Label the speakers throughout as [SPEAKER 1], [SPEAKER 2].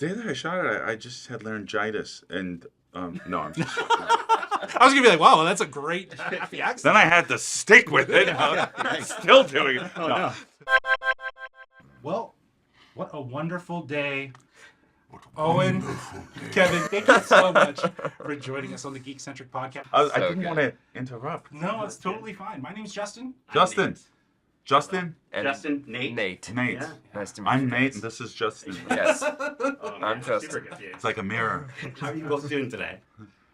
[SPEAKER 1] day that I shot it, I just had laryngitis, and no, I'm just.
[SPEAKER 2] I was gonna be like, wow, well, that's a great happy accident.
[SPEAKER 1] Then I had to stick with it. I'm still doing it.
[SPEAKER 2] Oh, no. Well, what a wonderful day. Owen, Kevin, thank you so much for joining us on the Geekcentric podcast.
[SPEAKER 1] I didn't want to interrupt.
[SPEAKER 2] No, it's totally fine. My name's Justin.
[SPEAKER 1] Justin.
[SPEAKER 3] And
[SPEAKER 4] Justin, Nate.
[SPEAKER 3] Nate.
[SPEAKER 1] Yeah.
[SPEAKER 3] Nice to meet you.
[SPEAKER 1] I'm Nate,
[SPEAKER 3] guys.
[SPEAKER 1] and this is Justin.
[SPEAKER 3] Yes.
[SPEAKER 4] Oh,
[SPEAKER 3] I'm Justin.
[SPEAKER 4] super confused.
[SPEAKER 1] It's like a mirror.
[SPEAKER 4] How are you both doing today?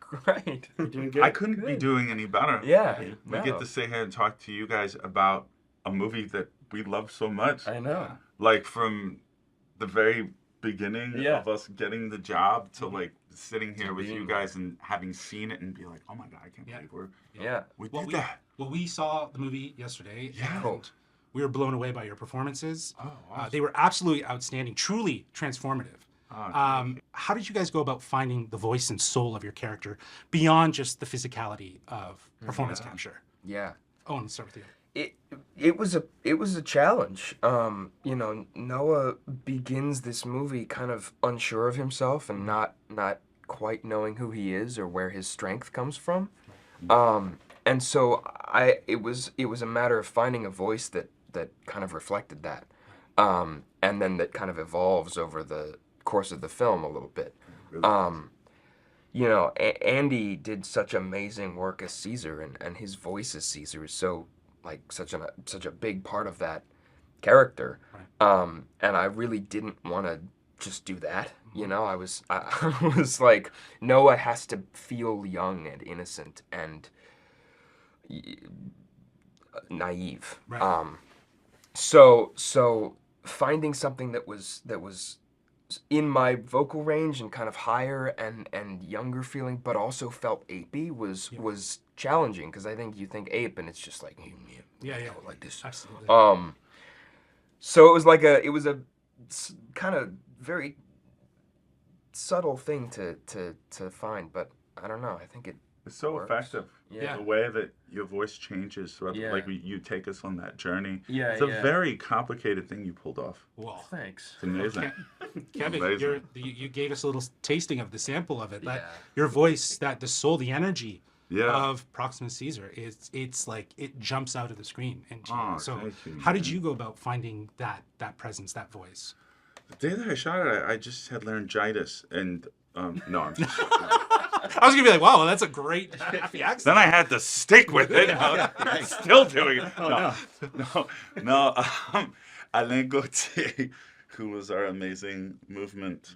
[SPEAKER 3] Great.
[SPEAKER 4] You doing good?
[SPEAKER 1] I couldn't be doing any better.
[SPEAKER 3] Yeah.
[SPEAKER 1] We get to sit here and talk to you guys about a movie that we love so much.
[SPEAKER 3] I know.
[SPEAKER 1] Like from the very beginning
[SPEAKER 3] Yeah.
[SPEAKER 1] of us getting the job to like sitting here with
[SPEAKER 3] being
[SPEAKER 1] you guys and having seen it and be like, oh my God, I can't believe we did that.
[SPEAKER 2] Well, we saw the movie yesterday.
[SPEAKER 1] Yeah.
[SPEAKER 2] And we were blown away by your performances.
[SPEAKER 1] Oh, awesome.
[SPEAKER 2] They were absolutely outstanding, truly transformative. How did you guys go about finding the voice and soul of your character beyond just the physicality of performance capture?
[SPEAKER 3] Yeah.
[SPEAKER 2] Owen, let's start with you.
[SPEAKER 3] It was a challenge. You know, Noah begins this movie kind of unsure of himself and not quite knowing who he is or where his strength comes from. And so it was a matter of finding a voice that kind of reflected that. And then that kind of evolves over the course of the film a little bit. You know, Andy did such amazing work as Caesar, and his voice as Caesar is so like such a big part of that character. Right. And I really didn't want to just do that. You know, I was like, Noah has to feel young and innocent and naive.
[SPEAKER 2] Right.
[SPEAKER 3] So finding something that was in my vocal range and kind of higher and younger feeling, but also felt apey was challenging, because I think you think ape and it's just like like this.
[SPEAKER 2] Absolutely.
[SPEAKER 3] So it was a kind of very subtle thing to find, but I don't know. I think
[SPEAKER 1] It's so
[SPEAKER 3] works.
[SPEAKER 1] effective.
[SPEAKER 3] Yeah.
[SPEAKER 1] The way that your voice changes throughout,
[SPEAKER 3] Yeah.
[SPEAKER 1] like you take us on that journey.
[SPEAKER 3] Yeah,
[SPEAKER 1] It's a
[SPEAKER 3] yeah.
[SPEAKER 1] very complicated thing you pulled off.
[SPEAKER 2] Well,
[SPEAKER 3] Thanks.
[SPEAKER 1] It's amazing.
[SPEAKER 2] Kevin,
[SPEAKER 1] Amazing.
[SPEAKER 2] you gave us a little tasting of the sample of it. That
[SPEAKER 3] Yeah.
[SPEAKER 2] your voice, that the soul, the energy
[SPEAKER 1] Yeah.
[SPEAKER 2] of Proximus Caesar, it's like it jumps out of the screen. And
[SPEAKER 1] Oh,
[SPEAKER 2] so,
[SPEAKER 1] thank you,
[SPEAKER 2] how did
[SPEAKER 1] man.
[SPEAKER 2] you go about finding that presence, that voice?
[SPEAKER 1] The day that I shot it, I just had laryngitis, and no, I'm just.
[SPEAKER 2] I was gonna be like, wow, well, that's a great happy accident.
[SPEAKER 1] Then I had to stick with it. I'm still doing it. No. Alain Gauthier, who was our amazing movement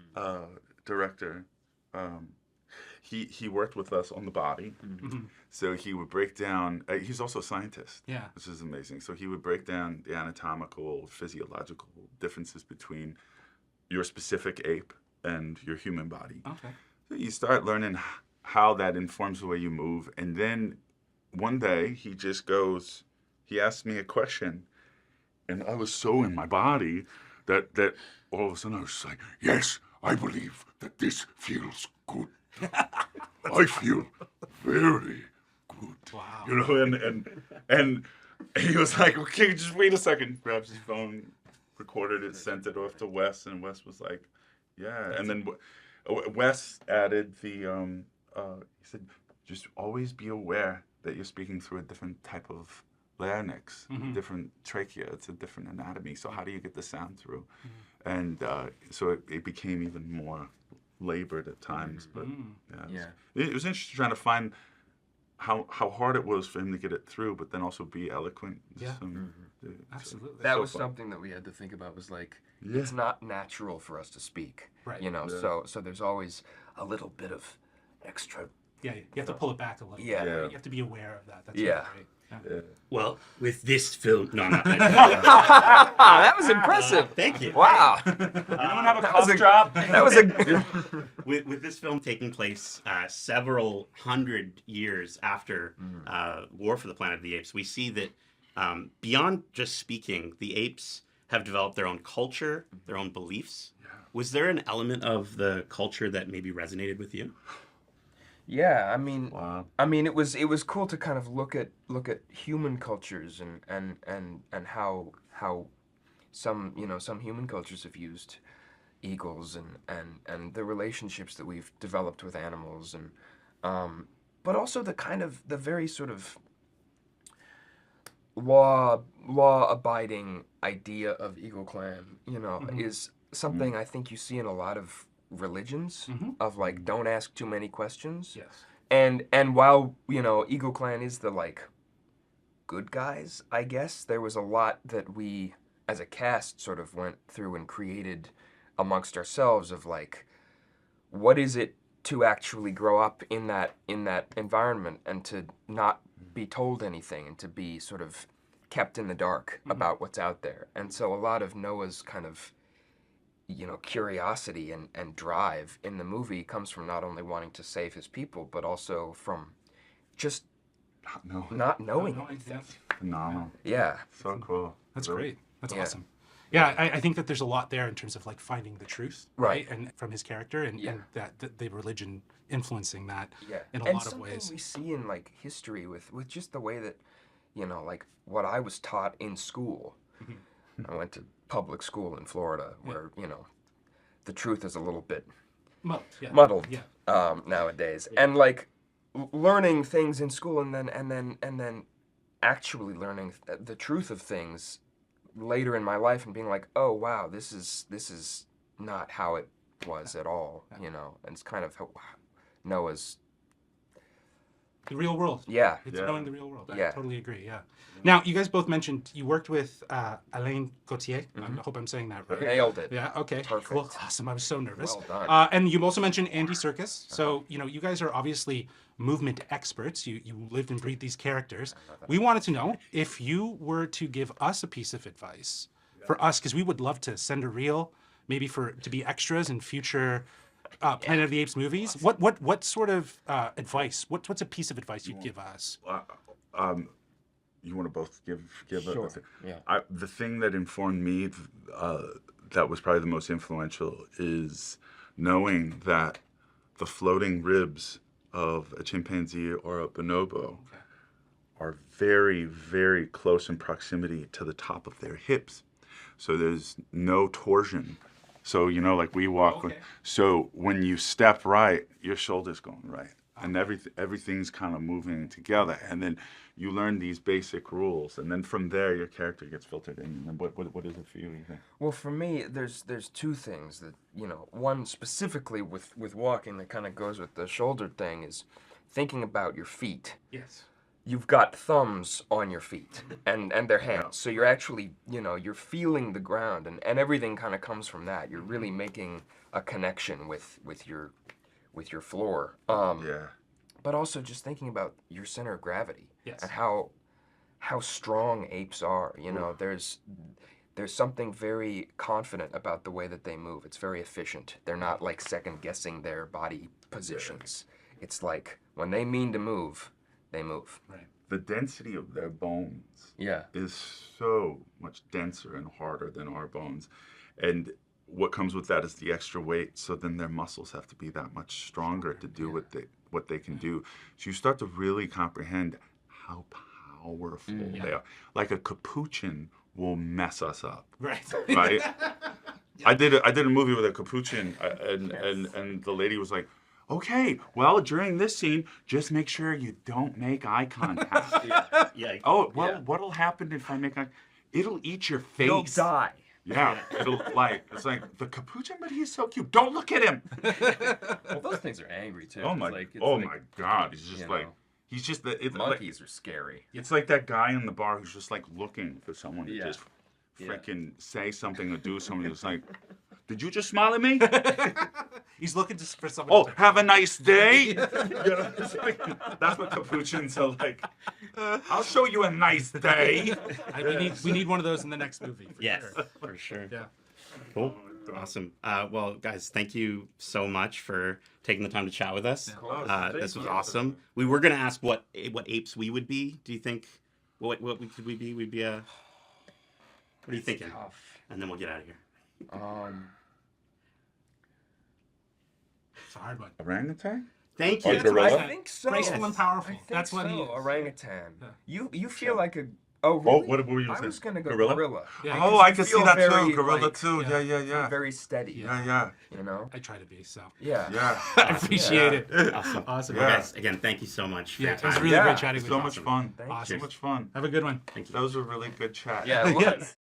[SPEAKER 1] director, he worked with us on the body.
[SPEAKER 2] Mhm.
[SPEAKER 1] So he would break down. He's also a scientist.
[SPEAKER 2] Yeah.
[SPEAKER 1] Which is amazing. So he would break down the anatomical, physiological differences between your specific ape and your human body.
[SPEAKER 2] Okay.
[SPEAKER 1] So you start learning how that informs the way you move. And then one day he asked me a question, and I was so in my body that all of a sudden I was just like, yes, I believe that this feels good. I feel very good.
[SPEAKER 2] Wow.
[SPEAKER 1] You know, and he was like, okay, just wait a second. Grabs his phone, recorded it, sent it off to Wes, and Wes was like, yeah. And then Wes added he said, just always be aware that you're speaking through a different type of larynx, different trachea. It's a different anatomy. So how do you get the sound through? And so it became even more labored at times. But it was interesting trying to find how hard it was for him to get it through, but then also be eloquent.
[SPEAKER 2] Yeah.
[SPEAKER 1] Absolutely.
[SPEAKER 3] That
[SPEAKER 1] So
[SPEAKER 3] was
[SPEAKER 1] fun.
[SPEAKER 3] something that we had to think about, was like,
[SPEAKER 1] Yeah.
[SPEAKER 3] it's not natural for us to speak.
[SPEAKER 2] Right.
[SPEAKER 3] You know,
[SPEAKER 1] Yeah.
[SPEAKER 3] so there's always a little bit of extra.
[SPEAKER 2] Yeah, you have to pull it back a little.
[SPEAKER 3] Yeah.
[SPEAKER 2] bit.
[SPEAKER 1] Yeah.
[SPEAKER 2] You have to be aware of that. That's
[SPEAKER 3] Yeah.
[SPEAKER 2] really great.
[SPEAKER 1] Yeah.
[SPEAKER 4] Well, with this film, no, I'm not.
[SPEAKER 3] That was impressive.
[SPEAKER 4] Thank you.
[SPEAKER 3] Wow.
[SPEAKER 1] Anyone have a
[SPEAKER 3] That was
[SPEAKER 1] cough
[SPEAKER 3] a-
[SPEAKER 1] drop?
[SPEAKER 3] That was a.
[SPEAKER 4] With this film taking place several hundred years after War for the Planet of the Apes, we see that beyond just speaking, the apes have developed their own culture, their own beliefs. Was there an element of the culture that maybe resonated with you?
[SPEAKER 3] Yeah, I mean,
[SPEAKER 1] Wow.
[SPEAKER 3] it was cool to kind of look at human cultures and how some human cultures have used eagles and the relationships that we've developed with animals, and but also the very sort of law abiding idea of Eagle Clan, is something I think you see in a lot of religions, of like, don't ask too many questions.
[SPEAKER 2] Yes.
[SPEAKER 3] And while, Eagle Clan is the like good guys, I guess, there was a lot that we as a cast sort of went through and created amongst ourselves of like, what is it to actually grow up in that environment and to not be told anything and to be sort of kept in the dark about what's out there. And so a lot of Noah's kind of, curiosity and drive in the movie comes from not only wanting to save his people, but also from just not knowing anything.
[SPEAKER 1] Phenomenal.
[SPEAKER 3] Yeah.
[SPEAKER 1] So cool.
[SPEAKER 2] That's
[SPEAKER 1] Really?
[SPEAKER 2] great. That's
[SPEAKER 3] Yeah.
[SPEAKER 2] awesome. Yeah, I think that there's a lot there in terms of like finding the truth,
[SPEAKER 3] Right.
[SPEAKER 2] And from his character, and that the religion influencing that
[SPEAKER 3] Yeah.
[SPEAKER 2] in a
[SPEAKER 3] And
[SPEAKER 2] lot of
[SPEAKER 3] something
[SPEAKER 2] ways.
[SPEAKER 3] we see in like history with just the way that, like what I was taught in school. I went to public school in Florida where, the truth is a little bit muddled nowadays. And like learning things in school and then actually learning the truth of things later in my life and being like, oh wow, this is not how it was at all, and it's kind of how Noah's
[SPEAKER 2] The real world.
[SPEAKER 3] Yeah.
[SPEAKER 2] It's
[SPEAKER 1] Yeah.
[SPEAKER 2] knowing the real world. I
[SPEAKER 3] Yeah.
[SPEAKER 2] totally agree. Yeah. Now, you guys both mentioned you worked with Alain Gauthier. I hope I'm saying that right.
[SPEAKER 3] Nailed it.
[SPEAKER 2] Yeah. Okay.
[SPEAKER 3] Perfect.
[SPEAKER 2] Cool. Awesome. I was so nervous.
[SPEAKER 3] Well done.
[SPEAKER 2] And you also mentioned Andy Serkis. So you guys are obviously movement experts. You lived and breathed these characters. We wanted to know if you were to give us a piece of advice for us, because we would love to send a reel, maybe to be extras in future Planet of the Apes movies. What sort of advice? What's a piece of advice you'd give us?
[SPEAKER 1] You want to both give
[SPEAKER 3] Sure.
[SPEAKER 1] Yeah. The thing that informed me, that was probably the most influential, is knowing that the floating ribs of a chimpanzee or a bonobo are very, very close in proximity to the top of their hips. So there's no torsion. So, like we walk.
[SPEAKER 2] Okay.
[SPEAKER 1] So when you step right, your shoulder's going right. And everything's kind of moving together. And then you learn these basic rules. And then from there, your character gets filtered in. And what is it for you think?
[SPEAKER 3] Well, for me, there's two things that, one specifically with walking that kind of goes with the shoulder thing is thinking about your feet.
[SPEAKER 2] Yes.
[SPEAKER 3] You've got thumbs on your feet and their hands. So you're actually, you're feeling the ground and everything kind of comes from that. You're really making a connection with your floor.
[SPEAKER 1] Yeah.
[SPEAKER 3] But also just thinking about your center of gravity.
[SPEAKER 2] Yes.
[SPEAKER 3] And how strong apes are. There's something very confident about the way that they move. It's very efficient. They're not like second guessing their body positions. It's like when they mean to move, they move.
[SPEAKER 2] Right.
[SPEAKER 1] The density of their bones
[SPEAKER 3] Yeah.
[SPEAKER 1] is so much denser and harder than our bones. And what comes with that is the extra weight. So then their muscles have to be that much stronger to do what they can do. So you start to really comprehend how powerful they are. Like a capuchin will mess us up,
[SPEAKER 2] Right.
[SPEAKER 1] right? I did a movie with a capuchin, and the lady was like, okay, well, during this scene, just make sure you don't make eye contact.
[SPEAKER 4] Yeah.
[SPEAKER 1] Oh, well, what'll happen if I make eye? It'll eat your face.
[SPEAKER 3] You'll die.
[SPEAKER 1] Yeah, it's like the capuchin, but he's so cute. Don't look at him.
[SPEAKER 3] Well, those things are angry too.
[SPEAKER 1] Oh my God, he's just like he's just
[SPEAKER 3] monkeys are scary.
[SPEAKER 1] It's like that guy in the bar who's just like looking for someone to
[SPEAKER 3] Yeah.
[SPEAKER 1] just freaking say something or do something. It's like, did you just smile at me?
[SPEAKER 2] He's looking for someone.
[SPEAKER 1] Oh, have a nice day. It's like, that's what capuchins are like. I'll show you a nice day.
[SPEAKER 2] We need one of those in the next movie.
[SPEAKER 4] Yes,
[SPEAKER 2] Sure.
[SPEAKER 4] for sure.
[SPEAKER 2] Yeah.
[SPEAKER 4] Cool. Awesome. Well, guys, thank you so much for taking the time to chat with us. This was awesome. We were going to ask what apes we would be. Do you think what could we be? We'd be a. What are you thinking?
[SPEAKER 3] Tough.
[SPEAKER 4] And then we'll get out of here.
[SPEAKER 2] It's a hard one.
[SPEAKER 1] Orangutan?
[SPEAKER 4] Thank
[SPEAKER 1] Or
[SPEAKER 4] you.
[SPEAKER 1] gorilla?
[SPEAKER 3] I think so.
[SPEAKER 2] Graceful and powerful.
[SPEAKER 3] I think
[SPEAKER 2] That's what he
[SPEAKER 3] so.
[SPEAKER 2] is.
[SPEAKER 3] Orangutan.
[SPEAKER 2] Yeah.
[SPEAKER 3] You feel like Oh, really?
[SPEAKER 1] what were you
[SPEAKER 3] I
[SPEAKER 1] saying?
[SPEAKER 3] was gonna go
[SPEAKER 1] Gorilla?
[SPEAKER 3] gorilla.
[SPEAKER 2] Yeah,
[SPEAKER 1] Oh,
[SPEAKER 3] because
[SPEAKER 1] I
[SPEAKER 3] you
[SPEAKER 1] can see
[SPEAKER 3] feel
[SPEAKER 1] that
[SPEAKER 3] very,
[SPEAKER 1] too. Gorilla
[SPEAKER 3] like,
[SPEAKER 1] too.
[SPEAKER 2] yeah.
[SPEAKER 1] Yeah.
[SPEAKER 3] Very steady.
[SPEAKER 1] Yeah.
[SPEAKER 3] You know.
[SPEAKER 2] I try to be, so.
[SPEAKER 3] Yeah.
[SPEAKER 1] Yeah.
[SPEAKER 2] I appreciate it.
[SPEAKER 4] Awesome.
[SPEAKER 2] Awesome.
[SPEAKER 4] Well,
[SPEAKER 1] Yeah.
[SPEAKER 4] guys, again, thank you so much for
[SPEAKER 2] Yeah,
[SPEAKER 4] your
[SPEAKER 2] it was
[SPEAKER 4] time.
[SPEAKER 2] really
[SPEAKER 3] Yeah.
[SPEAKER 2] great chatting with
[SPEAKER 1] So
[SPEAKER 2] you.
[SPEAKER 1] much fun.
[SPEAKER 3] Thank
[SPEAKER 2] Awesome.
[SPEAKER 1] So much fun.
[SPEAKER 2] Have a good one.
[SPEAKER 4] Thank you.
[SPEAKER 1] That was a really good chat.
[SPEAKER 3] Yeah, it was.